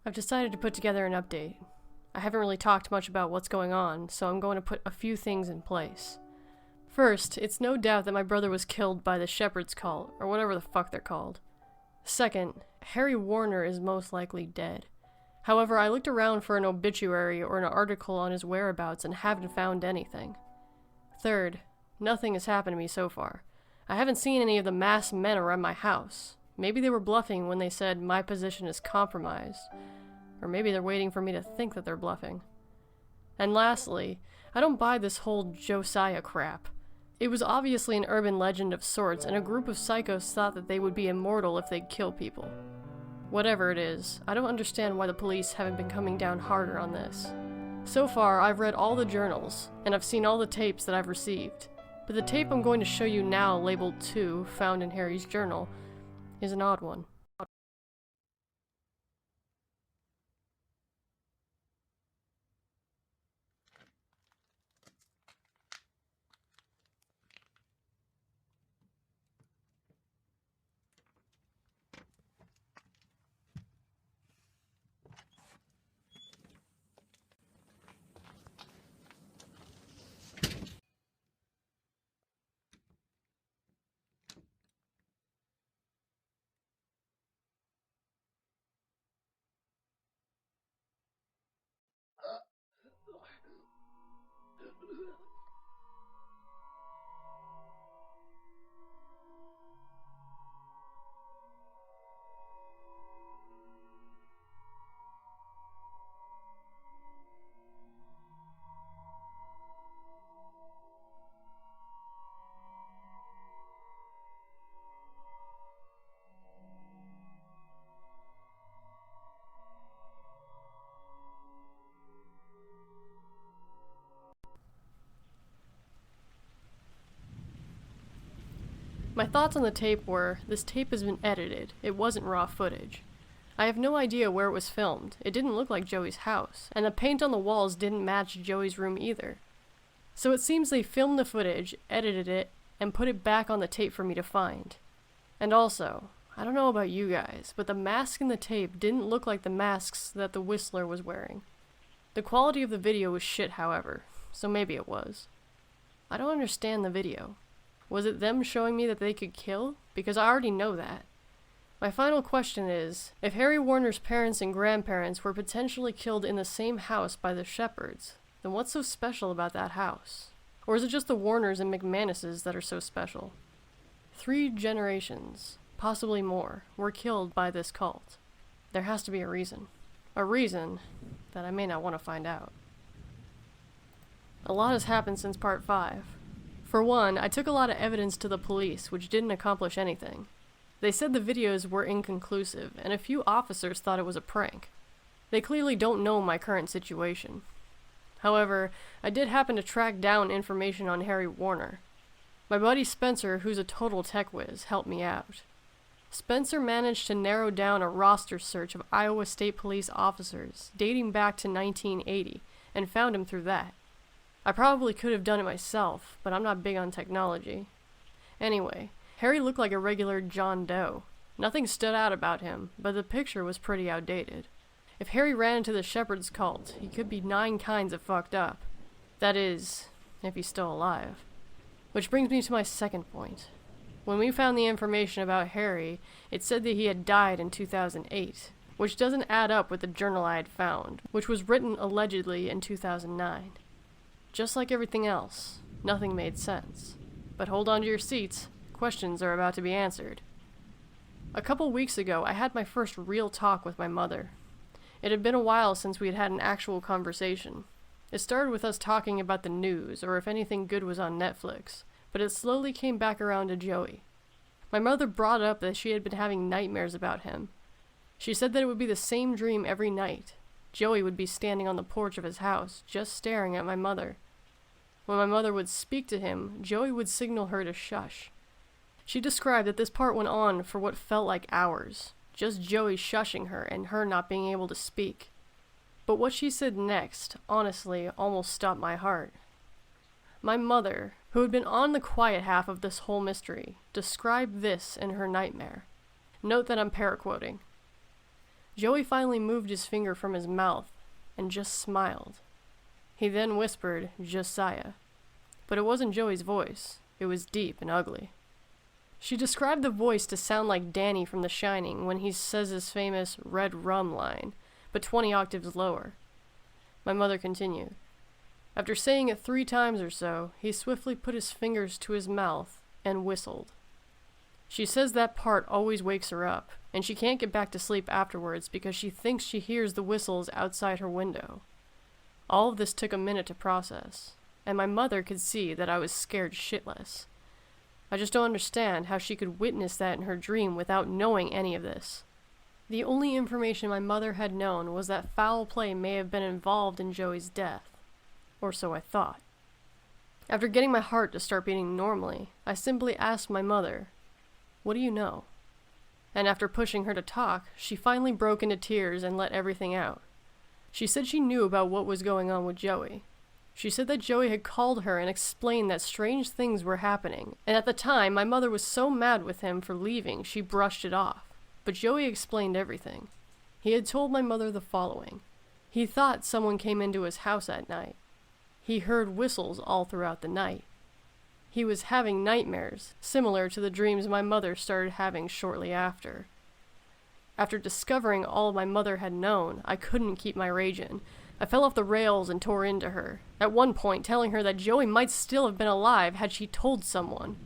I've decided to put together an update. I haven't really talked much about what's going on, so I'm going to put a few things in place. First, it's no doubt that my brother was killed by the Shepherd's Cult, or whatever the fuck they're called. Second, Harry Warner is most likely dead. However, I looked around for an obituary or an article on his whereabouts and haven't found anything. Third, nothing has happened to me so far. I haven't seen any of the masked men around my house. Maybe they were bluffing when they said my position is compromised. Or maybe they're waiting for me to think that they're bluffing. And lastly, I don't buy this whole Josiah crap. It was obviously an urban legend of sorts, and a group of psychos thought that they would be immortal if they'd kill people. Whatever it is, I don't understand why the police haven't been coming down harder on this. So far, I've read all the journals, and I've seen all the tapes that I've received. But the tape I'm going to show you now, labeled 2, found in Harry's journal, is an odd one. My thoughts on the tape were, this tape has been edited, it wasn't raw footage. I have no idea where it was filmed, it didn't look like Joey's house, and the paint on the walls didn't match Joey's room either. So it seems they filmed the footage, edited it, and put it back on the tape for me to find. And also, I don't know about you guys, but the mask in the tape didn't look like the masks that the Whistler was wearing. The quality of the video was shit, however, so maybe it was. I don't understand the video. Was it them showing me that they could kill? Because I already know that. My final question is, if Harry Warner's parents and grandparents were potentially killed in the same house by the Shepherds, then what's so special about that house? Or is it just the Warners and McManuses that are so special? 3 generations, possibly more, were killed by this cult. There has to be a reason. A reason that I may not want to find out. A lot has happened since part 5. For one, I took a lot of evidence to the police, which didn't accomplish anything. They said the videos were inconclusive, and a few officers thought it was a prank. They clearly don't know my current situation. However, I did happen to track down information on Harry Warner. My buddy Spencer, who's a total tech whiz, helped me out. Spencer managed to narrow down a roster search of Iowa State Police officers dating back to 1980, and found him through that. I probably could have done it myself, but I'm not big on technology. Anyway, Harry looked like a regular John Doe. Nothing stood out about him, but the picture was pretty outdated. If Harry ran into the Shepherd's Cult, he could be 9 kinds of fucked up. That is, if he's still alive. Which brings me to my second point. When we found the information about Harry, it said that he had died in 2008, which doesn't add up with the journal I had found, which was written allegedly in 2009. Just like everything else, nothing made sense. But hold on to your seats, questions are about to be answered. A couple weeks ago, I had my first real talk with my mother. It had been a while since we had had an actual conversation. It started with us talking about the news, or if anything good was on Netflix, but it slowly came back around to Joey. My mother brought up that she had been having nightmares about him. She said that it would be the same dream every night. Joey would be standing on the porch of his house, just staring at my mother. When my mother would speak to him, Joey would signal her to shush. She described that this part went on for what felt like hours, just Joey shushing her and her not being able to speak. But what she said next, honestly, almost stopped my heart. My mother, who had been on the quiet half of this whole mystery, described this in her nightmare. Note that I'm paraquoting. Joey finally moved his finger from his mouth and just smiled. He then whispered, "Josiah." But it wasn't Joey's voice. It was deep and ugly. She described the voice to sound like Danny from The Shining when he says his famous "red rum" line, but 20 octaves lower. My mother continued. After saying it 3 times or so, he swiftly put his fingers to his mouth and whistled. She says that part always wakes her up, and she can't get back to sleep afterwards because she thinks she hears the whistles outside her window. All of this took a minute to process, and my mother could see that I was scared shitless. I just don't understand how she could witness that in her dream without knowing any of this. The only information my mother had known was that foul play may have been involved in Joey's death. Or so I thought. After getting my heart to start beating normally, I simply asked my mother, "What do you know?" And after pushing her to talk, she finally broke into tears and let everything out. She said she knew about what was going on with Joey. She said that Joey had called her and explained that strange things were happening, and at the time my mother was so mad with him for leaving she brushed it off. But Joey explained everything. He had told my mother the following. He thought someone came into his house at night. He heard whistles all throughout the night. He was having nightmares, similar to the dreams my mother started having shortly after. After discovering all my mother had known, I couldn't keep my rage in. I fell off the rails and tore into her, at one point telling her that Joey might still have been alive had she told someone.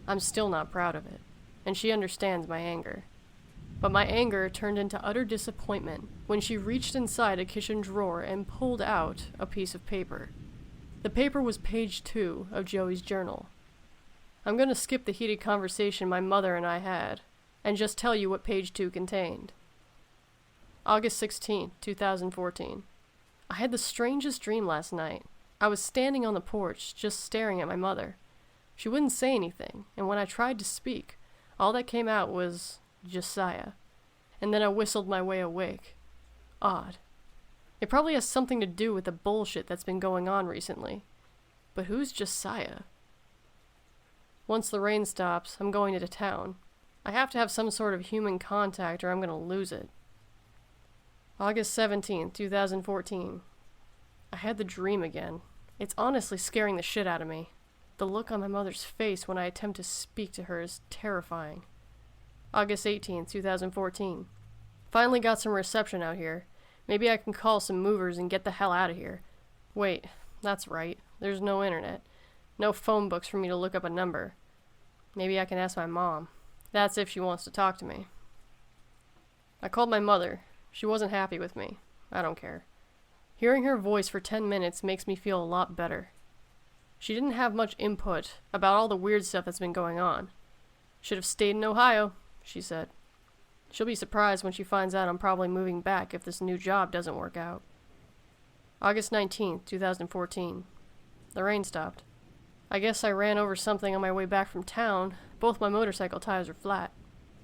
I'm still not proud of it, and she understands my anger. But my anger turned into utter disappointment when she reached inside a kitchen drawer and pulled out a piece of paper. The paper was page 2 of Joey's journal. I'm going to skip the heated conversation my mother and I had, and just tell you what page 2 contained. August 16, 2014. I had the strangest dream last night. I was standing on the porch, just staring at my mother. She wouldn't say anything, and when I tried to speak, all that came out was Josiah. And then I whistled my way awake. Odd. It probably has something to do with the bullshit that's been going on recently. But who's Josiah? Once the rain stops, I'm going into town. I have to have some sort of human contact or I'm going to lose it. August 17, 2014. I had the dream again. It's honestly scaring the shit out of me. The look on my mother's face when I attempt to speak to her is terrifying. August 18, 2014. Finally got some reception out here. Maybe I can call some movers and get the hell out of here. Wait, that's right. There's no internet. No phone books for me to look up a number. Maybe I can ask my mom. That's if she wants to talk to me. I called my mother. She wasn't happy with me. I don't care. Hearing her voice for 10 minutes makes me feel a lot better. She didn't have much input about all the weird stuff that's been going on. Should have stayed in Ohio, she said. She'll be surprised when she finds out I'm probably moving back if this new job doesn't work out. August 19th, 2014. The rain stopped. I guess I ran over something on my way back from town. Both my motorcycle tires are flat.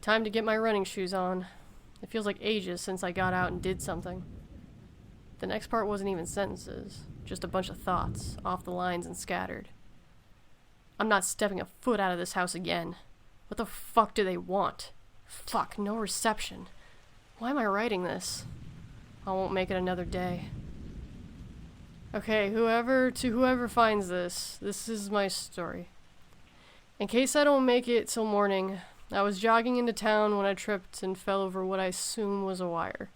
Time to get my running shoes on. It feels like ages since I got out and did something. The next part wasn't even sentences, just a bunch of thoughts, off the lines and scattered. I'm not stepping a foot out of this house again. What the fuck do they want? Fuck, no reception. Why am I writing this? I won't make it another day. Okay, whoever finds this is my story. In case I don't make it till morning, I was jogging into town when I tripped and fell over what I assume was a wire.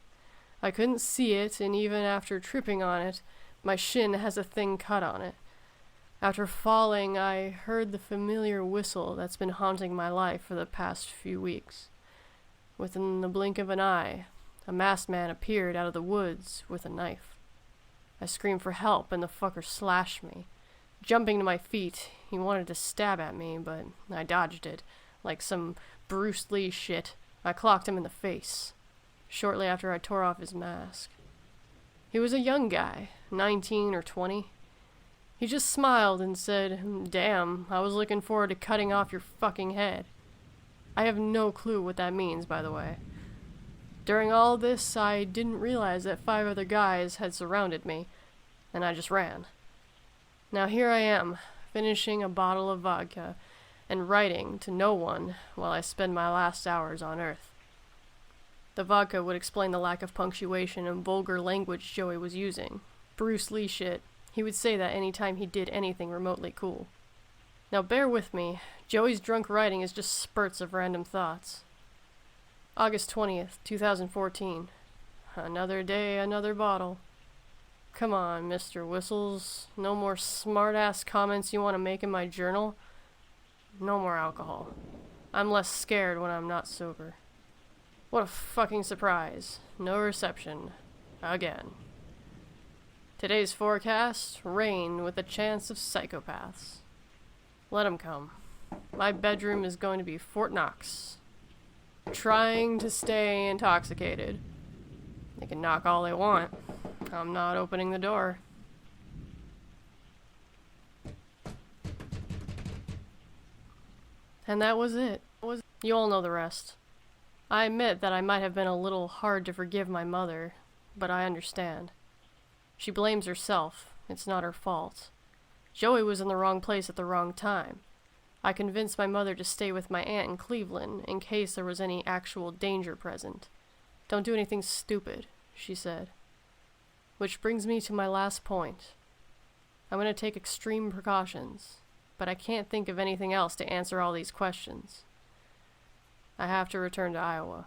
I couldn't see it, and even after tripping on it, my shin has a thin cut on it. After falling, I heard the familiar whistle that's been haunting my life for the past few weeks. Within the blink of an eye, a masked man appeared out of the woods with a knife. I screamed for help and the fucker slashed me. Jumping to my feet, he wanted to stab at me, but I dodged it. Like some Bruce Lee shit, I clocked him in the face. Shortly after I tore off his mask. He was a young guy, 19 or 20. He just smiled and said, "Damn, I was looking forward to cutting off your fucking head." I have no clue what that means, by the way. During all this, I didn't realize that 5 other guys had surrounded me, and I just ran. Now here I am, finishing a bottle of vodka, and writing to no one while I spend my last hours on Earth. The vodka would explain the lack of punctuation and vulgar language Joey was using. Bruce Lee shit. He would say that anytime he did anything remotely cool. Now bear with me. Joey's drunk writing is just spurts of random thoughts. August 20th, 2014. Another day, another bottle. Come on, Mr. Whistles. No more smart-ass comments you want to make in my journal. No more alcohol. I'm less scared when I'm not sober. What a fucking surprise. No reception. Again. Today's forecast, rain with a chance of psychopaths. Let 'em come. My bedroom is going to be Fort Knox. Trying to stay intoxicated. They can knock all they want. I'm not opening the door. And that was it. You all know the rest. I admit that I might have been a little hard to forgive my mother, but I understand. She blames herself. It's not her fault. Joey was in the wrong place at the wrong time. I convinced my mother to stay with my aunt in Cleveland in case there was any actual danger present. Don't do anything stupid, she said. Which brings me to my last point. I'm going to take extreme precautions, but I can't think of anything else to answer all these questions. I have to return to Iowa.